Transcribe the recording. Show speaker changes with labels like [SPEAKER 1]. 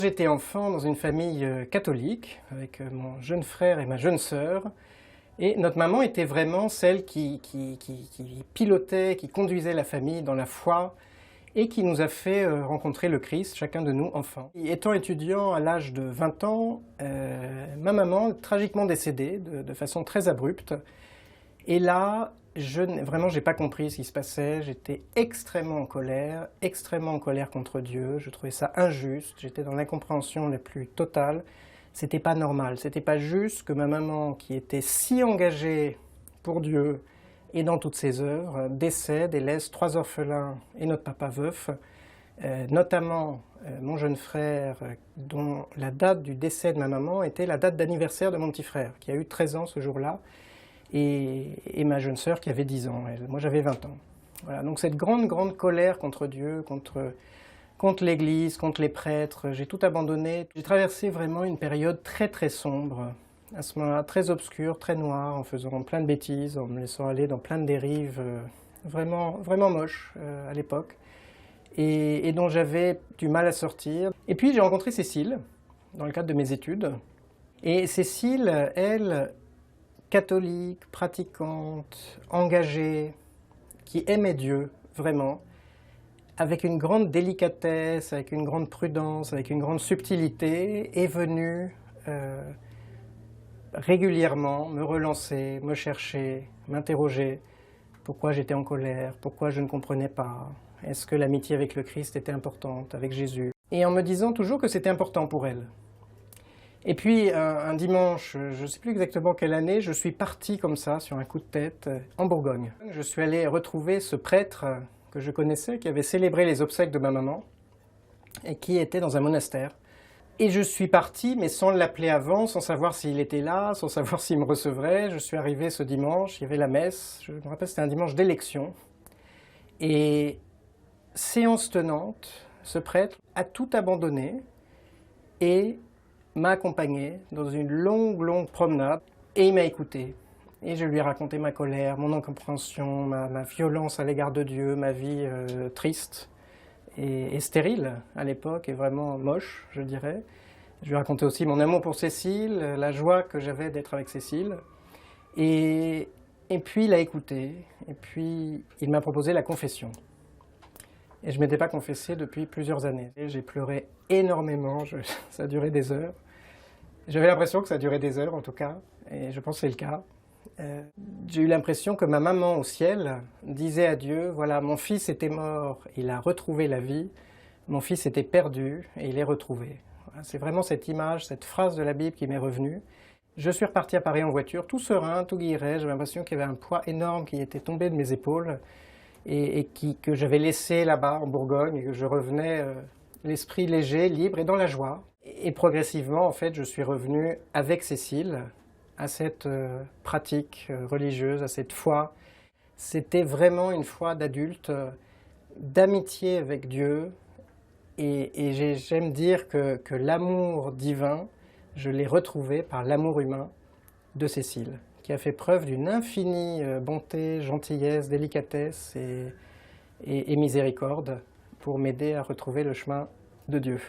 [SPEAKER 1] J'étais enfant dans une famille catholique, avec mon jeune frère et ma jeune sœur. Et notre maman était vraiment celle qui pilotait, qui conduisait la famille dans la foi et qui nous a fait rencontrer le Christ, chacun de nous enfants. Et étant étudiant à l'âge de 20 ans, ma maman tragiquement décédée de façon très abrupte. Et là, vraiment, j'ai pas compris ce qui se passait. J'étais extrêmement en colère contre Dieu. Je trouvais ça injuste. J'étais dans l'incompréhension la plus totale. C'était pas normal. C'était pas juste que ma maman, qui était si engagée pour Dieu et dans toutes ses œuvres, décède et laisse 3 orphelins et notre papa veuf, notamment mon jeune frère, dont la date du décès de ma maman était la date d'anniversaire de mon petit frère, qui a eu 13 ans ce jour-là. Et ma jeune sœur qui avait 10 ans, moi j'avais 20 ans. Voilà, donc cette grande colère contre Dieu, contre l'Église, contre les prêtres, j'ai tout abandonné. J'ai traversé vraiment une période très sombre, à ce moment-là, très obscure, très noire, en faisant plein de bêtises, en me laissant aller dans plein de dérives vraiment moches à l'époque, et dont j'avais du mal à sortir. Et puis j'ai rencontré Cécile, dans le cadre de mes études, et Cécile, elle, catholique, pratiquante, engagée, qui aimait Dieu, vraiment, avec une grande délicatesse, avec une grande prudence, avec une grande subtilité, est venue régulièrement me relancer, me chercher, m'interroger. Pourquoi j'étais en colère, pourquoi je ne comprenais pas, est-ce que l'amitié avec le Christ était importante, avec Jésus? Et en me disant toujours que c'était important pour elle. Et puis, un dimanche, je ne sais plus exactement quelle année, je suis parti comme ça, sur un coup de tête, en Bourgogne. Je suis allé retrouver ce prêtre que je connaissais, qui avait célébré les obsèques de ma maman, et qui était dans un monastère. Et je suis parti, mais sans l'appeler avant, sans savoir s'il était là, sans savoir s'il me recevrait. Je suis arrivé ce dimanche, il y avait la messe, je me rappelle c'était un dimanche d'élection. Et séance tenante, ce prêtre a tout abandonné, et m'a accompagné dans une longue promenade et il m'a écouté. Et je lui ai raconté ma colère, mon incompréhension, ma violence à l'égard de Dieu, ma vie triste et stérile à l'époque et vraiment moche, je dirais. Je lui ai raconté aussi mon amour pour Cécile, la joie que j'avais d'être avec Cécile. Et puis il a écouté, et puis il m'a proposé la confession. Et je ne m'étais pas confessé depuis plusieurs années. J'ai pleuré énormément, ça a duré des heures. J'avais l'impression que ça durait des heures en tout cas, et je pense que c'est le cas. J'ai eu l'impression que ma maman au ciel disait à Dieu, voilà, mon fils était mort, il a retrouvé la vie, mon fils était perdu et il est retrouvé. Voilà, c'est vraiment cette image, cette phrase de la Bible qui m'est revenue. Je suis reparti à Paris en voiture, tout serein, tout guilleret, j'avais l'impression qu'il y avait un poids énorme qui était tombé de mes épaules, et que j'avais laissé là-bas en Bourgogne, et que je revenais l'esprit léger, libre et dans la joie. Et progressivement, en fait, je suis revenu avec Cécile à cette pratique religieuse, à cette foi. C'était vraiment une foi d'adulte, d'amitié avec Dieu. Et j'aime dire que l'amour divin, je l'ai retrouvé par l'amour humain de Cécile, qui a fait preuve d'une infinie bonté, gentillesse, délicatesse et miséricorde pour m'aider à retrouver le chemin de Dieu.